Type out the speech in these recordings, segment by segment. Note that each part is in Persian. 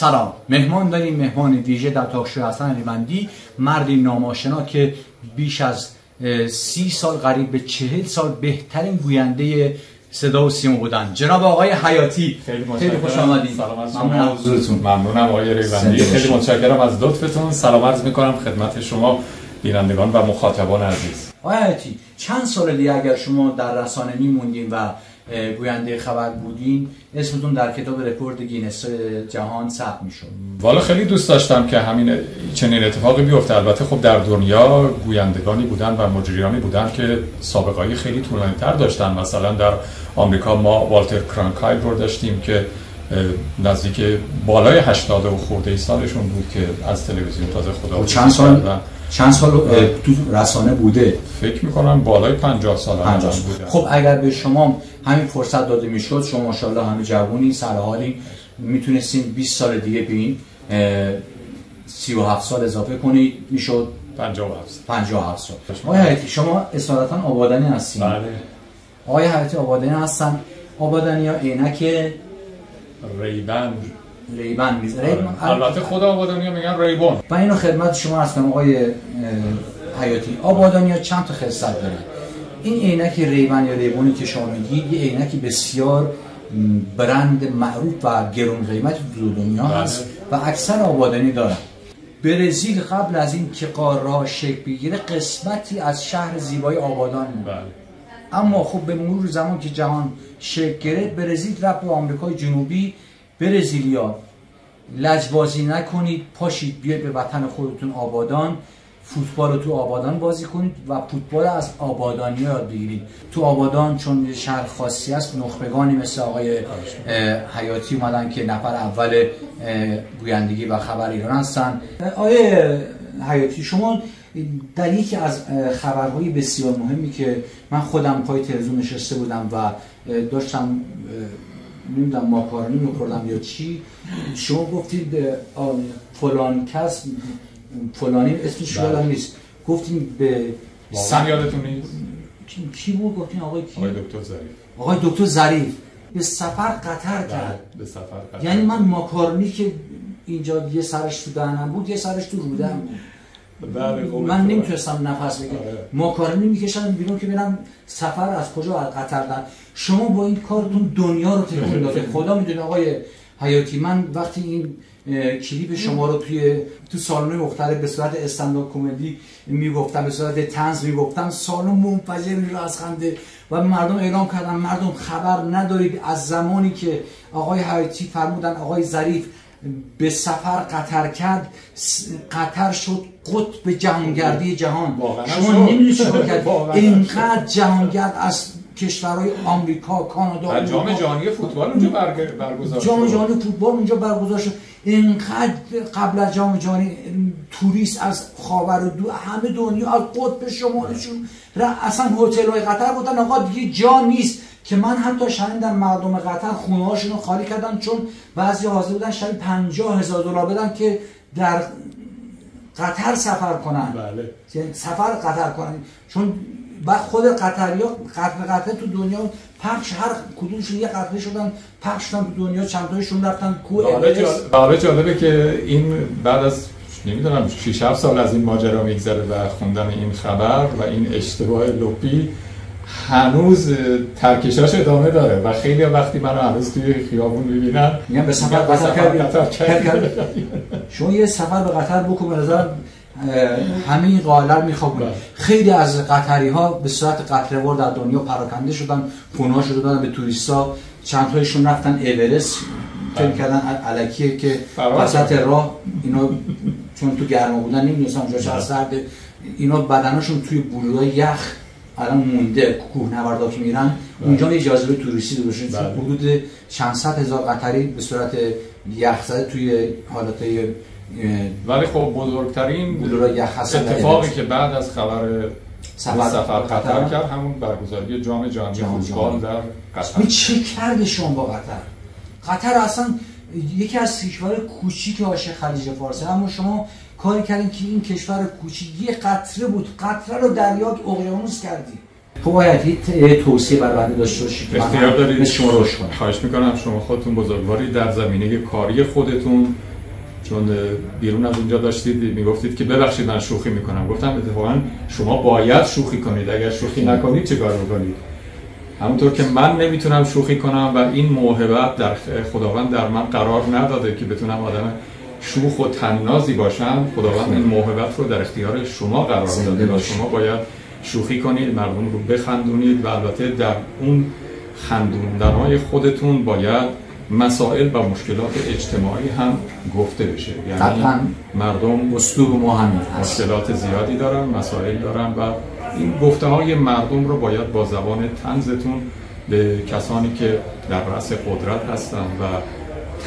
سلام، مهمان داریم، مهمان ویژه در تاکشو حسن علیوندی، مردی ناماشنا که بیش از 30 سال قریب به 40 سال بهترین گوینده صدا و سیما بودن. جناب آقای حیاتی، خیلی خوش آمدید. سلام از شما حضورتون. ممنونم آقای ریوندی، خیلی متشکرم از لطفتون. سلام عرض می‌کنم خدمت شما بینندگان و مخاطبان عزیز. آقای حیاتی، چند سال دیگه اگر شما در رسانه میموندین و گوینده خبر بودین، اسمتون در کتاب رکورد گینس جهان ثبت میشد. والا خیلی دوست داشتم که همین چنین اتفاقی بیفته. البته خب در دنیا گویندگانی بودن و مجریانی بودن که سابقه‌ای خیلی طولانی‌تر داشتن. مثلا در آمریکا ما والتر کرانکایل رو داشتیم که نزدیک بالای 80 و خورده سالشون بود که از تلویزیون تازه خدا چند سال تو رسانه بوده؟ فکر میکنم بالای 50 سال بوده. خب اگر به شما همین فرصت داده میشد، شما ماشاءالله همه جوونی، سرحالی، میتونستین 20 سال دیگه بین 37 سال اضافه کنید، میشد 57 سال. آقای حیاتی، شما اصالتا آبادانی هستین؟ بله. آقای حیاتی آبادانی هستن. آبادانی ها عینک ریبن میذاره. البته خود آبادانی‌ها میگن ریبون. و اینو خدمت شما هستم آقای حیاتی. آبادانی‌ها چند تا خصلت داره. این عینک ریبن یا ریبونی که شما میگید یه عینکی بسیار برند معروف و گرون قیمت تو دنیا هست و اکثر آبادانی دارن. برزیل قبل از این که قاره‌ها شکل بگیره قسمتی از شهر زیبای آبادان بود. اما خب به مرور زمان که جهان شکل گرفت، برزیل رفت به آمریکای جنوبی. برزیلیا لجبازی نکنید، پاشید بیاید به وطن خودتون آبادان، فوتبال رو تو آبادان بازی کنید و فوتبال از آبادانی یاد بگیرید. تو آبادان چون شهر خاصی است، نخبگانی مثل آقای حیاتی اومدن که نفر اول گویندگی و خبر ایران هستن. آقای حیاتی، شما در یکی از خبرهای بسیار مهمی که من خودم پای تلویزیون نشسته بودم و داشتم نمیدونم ماکارونی می‌خوردم یا چی، شما گفتید فلان کس فلانی اسمش یادم نیست، گفتیم به واقعا یادتون نیست کی بود؟ گفتین آقای کی؟ آقای دکتر ظریف به سفر قطر کرد. به سفر قطر. یعنی من ماکارونی که اینجا یه سرش تو دهنم بود، یه سرش تو رودم بود. من نمیتونستم نفس بگیرم. ماکارونی میکشدم بیرون که ببینم سفر از کجا، از قطر دارم. شما با این کارتون دنیا رو تکون داده. خدا میدونه آقای حیاتی، من وقتی این کلیپ شما رو تو سالن مختلف به صورت استندآپ کمدی میگفتم، به صورت طنز میگفتم، سالن منفجر میشه از خنده و مردم اعلام کردن مردم خبر ندارید از زمانی که آقای حیاتی فرمودن آقای ظریف به سفر قطر کرد، قطر شد قطب جهانگردی جهان. شما نمیدونید چیکار کرد. اینقدر جهانگرد از کشورهای آمریکا، کانادا، جام جهانی فوتبال اونجا برگزار شد. جام جهانی فوتبال اونجا برگزار شد. اینقدر قبل از جام جهانی توریست از خاورمیانه همه دنیا از قطب شمالشون اصلا هتل‌های قطر بودن آقا دیگه جا نیست، که من هم تا شنیدم مردم قطر خونه‌هاشون رو خالی کردن چون بعضی حاضر بودن شاید $50,000 بدن که در قطر سفر کنن. بله. یعنی سفر قطر کنن، چون بعد خود قطری‌ها قطر تو دنیا پخش، هر کدومشون یه قطره شدن پخش شدن تو دنیا، چند تایشون رفتن کوه اورست. حالا جالبه که این بعد از نمیدونم 6-7 سال از این ماجرا میگذره و خوندن این خبر و این اشتباه لپی هنوز ترکشاش ادامه داره و خیلی وقتی منو هنوز توی خیابون میبینن میگن به سفر قطر کرد. شما یه سفر به قطر بکن، به نظر همین قائله میخوابونه. خیلی از قطری ها به صورت قطره‌وار در دنیا پراکنده شدن، خونه‌هاشو دادن به توریستا، چند تایشون رفتن اورست، فکر کردن الکیه که وسط راه اینا چون تو گرما بودن نمی‌دونستن اونجا چقدر سرده، اینا بدناشون توی بلورای یخ الان مونده. کوهنوردا که میرن اونجا یه جاذبه توریستی درست شده، حدود چند صد هزار قطری به صورت یخزده توی حالتهای. ولی خب بزرگترین اتفاقی که بعد از خبر سفر قطر کرد همون برگزاری جام جهانی فوتبال در قطر. چه کرده شما با قطر؟ قطر اصلا یکی از کشورهای کوچیک حاشیه خلیج فارس، اما شما کاری کردین که این کشور کوچیک یه قطره بود، قطره رو دریا اقیانوس کردی. خب باید توصیه بر بنده داشته باشید اختیار دارید شما روش کنید. خواهش میکنم شما خودتون بزرگواری در زمینه کاری خودتون چون بیرون از اونجا داشتید میگفتید که ببخشید من شوخی میکنم. گفتم اتفاقا شما باید شوخی کنید، اگر شوخی نکنید چه کار میکنید؟ همونطور که من نمیتونم شوخی کنم و این موهبت در خداوند در من قرار نداده که بتونم آدم شوخ و طنازی باشم، خداوند این موهبت رو در اختیار شما قرار داده و شما باید شوخی کنید، مردم رو بخندونید و البته در اون خندوندنهای خودتون باید مسائل و مشکلات اجتماعی هم گفته بشه. یعنی مردم اسلوب ما همین مشکلات زیادی دارن، مسائل دارن و این گفته های مردم رو باید با زبان طنزتون به کسانی که در رأس قدرت هستن و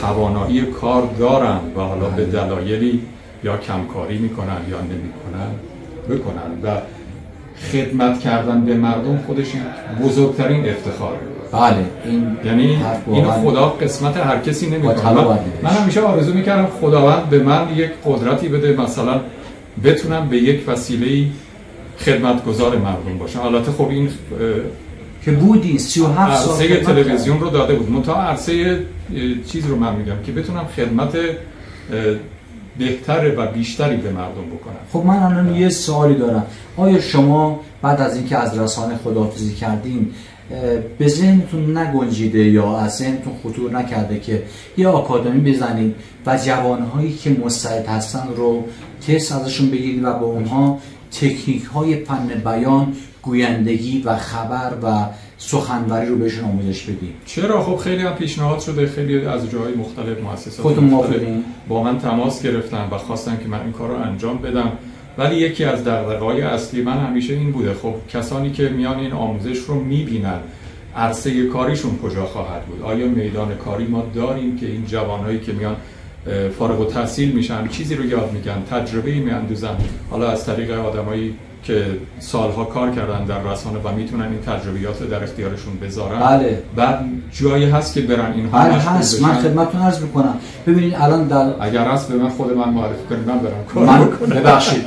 توانایی کار دارن و حالا به دلایلی یا کمکاری میکنن یا نمیکنن بکنن و خدمت کردن به مردم خودش بزرگترین افتخاره. بله یعنی این خدا قسمت هر کسی نمیکنه. من همیشه آرزو میکردم خداوند به من یک قدرتی بده، مثلا بتونم به یک وسیله خدمتگزار مردم باشم. البته خب این که بودی 37 سال عرصه تلویزیون رو داده بود، منتها عرصه چیز رو من میگم که بتونم خدمت بهتر و بیشتری به مردم بکنم. خب من الان یه سوالی دارم، آیا شما بعد از اینکه از رسانه خداحافظی کردین به ذهنتون نگنجیده یا از ذهنتون خطور نکرده که یه آکادمی بزنید و جوانهایی که مستعد هستن رو تست ازشون بگیرید و به اونها تکنیک های فن بیان، گویندگی و خبر و سخنوری رو بهشون آموزش بدید؟ چرا؟ خب خیلی هم پیشنهاد شده، خیلی از جاهای مختلف مؤسسات مختلف با من تماس گرفتن و خواستن که من این کار رو انجام بدم. ولی یکی از دغدغه‌های اصلی من همیشه این بوده، خب کسانی که میان این آموزش رو میبینن عرصه کاریشون کجا خواهد بود؟ آیا میدان کاری ما داریم که این جوانایی که میان فارغ التحصیل میشن چیزی رو یاد میگن، تجربه‌ای میاندوزن، حالا از طریق آدمایی که سالها کار کردن در رسانه و میتونن این تجربیات رو در اختیارشون بذارن. بله. بعد جایی هست که برن اینها هست. من خدمتتون عرض میکنم، ببینید الان اگر هست به من خود من معرفی کنید من برم کار بکنم. ببخشید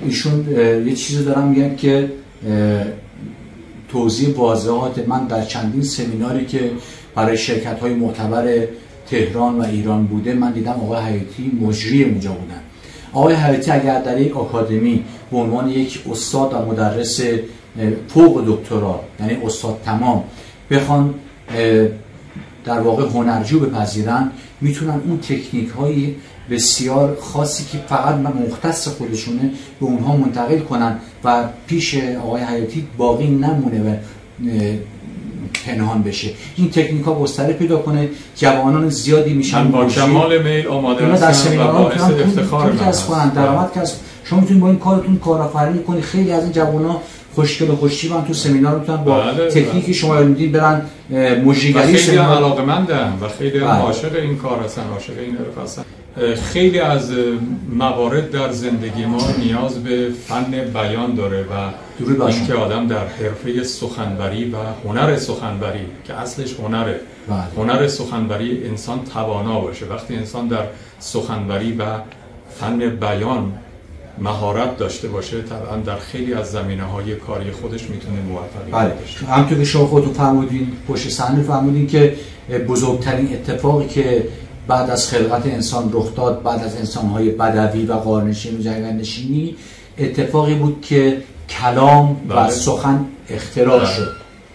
ایشون یه چیزی دارم میگن که توضیح واضحات من در چندین سمیناری که برای شرکت‌های معتبر تهران و ایران بوده، من دیدم آقای حیاتی مجری اونجا بودن. آقای حیاتی اگر در یک آکادمی به عنوان یک استاد و مدرس فوق دکترا، یعنی استاد تمام، بخوان در واقع هنرجو بپذیرن، میتونن اون تکنیک های بسیار خاصی که فقط مختص خودشونه به اونها منتقل کنن و پیش آقای حیاتی باقی نمونه و پنهان بشه. این تکنیک ها گستره پیدا کنه، جوانان زیادی میشن با کمال میل آماده هستن و باعث افتخار من درآمد کسب. شما میتونید با این کارتون کارآفرینی کنید. خیلی از این جوانا خوشگل و خوش‌طیبن تو سمینار میتونن با تکنیکی شما یاد میدید برن مجریگری. خیلی علاقه‌مندن و خیلی عاشق این کار هستن، عاشق این حرف هستن. خیلی از موارد در زندگی ما نیاز به فن بیان داره و این که آدم در حرفه سخنوری و هنر سخنوری که اصلش هنره، هنر سخنوری انسان توانا باشه. وقتی انسان در سخنوری و فن بیان مهارت داشته باشه، طبعا در خیلی از زمینه‌های کاری خودش میتونه موفق باشه. همونطور که شما خودتون فرمودین، پشت صحنه فرمودین که بزرگترین اتفاقی که بعد از خلقت انسان رخ داد، بعد از انسان‌های بدوی و غارنشین و جنگل‌نشینی، اتفاقی بود که کلام و سخن اختراع شد.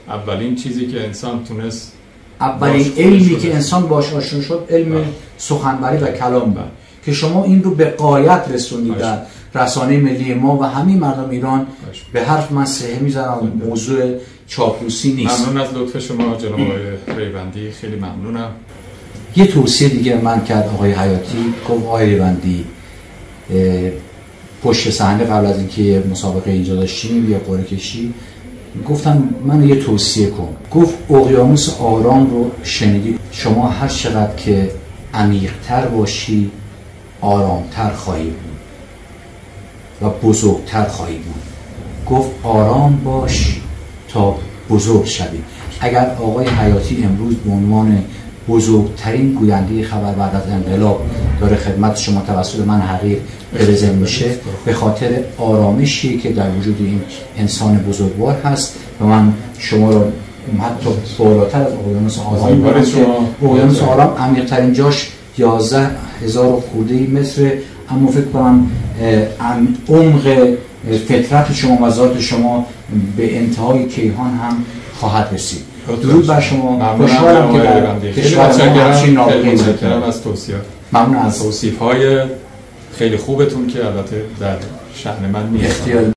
اولین چیزی که انسان تونست، اولین علمی که انسان باش آشنا شد، علم سخنوری و کلام بود که شما این رو به غایت رسونید در رسانه ملی ما و همین مردم ایران. به حرف من سهه میذارم، موضوع چاپلوسی نیست. ممنون از لطف شما جناب آقای ریوندی، خیلی ممنونم. یه توصیه دیگه من کرد آقای حیاتی، گفت آقای ریوندی پشت صحنه قبل از اینکه مسابقه اینجا داشتیم یه قرعه کشی، گفتم من یه توصیه کن. گفت اقیانوس آرام رو شنیدی، شما هر چقدر که عمیق‌تر باشی آرامتر خواهی بود و بزرگتر خواهی بود. گفت آرام باش تا بزرگ شوی. اگر آقای حیاتی امروز به عنوان بزرگترین گوینده خبر بعد از انقلاب داره خدمت شما توسط من حقیر ارائه میشه، به خاطر آرامشی که در وجود این انسان بزرگوار هست و من شما رو حتی بالاتر از اقیانوس آرام، اقیانوس آرام عمیق‌ترین جاش 11,000 خورده متر، اما فکر کنم عمق فطرت شما و ذات شما به انتهای کیهان هم خواهد رسید. درود بر شما. خوشحالم که در کشور ما همچین نابغه‌ای متشکرم از توصیات. ممنون از توصیف‌های خیلی خوبتون که البته در شأن من نیست.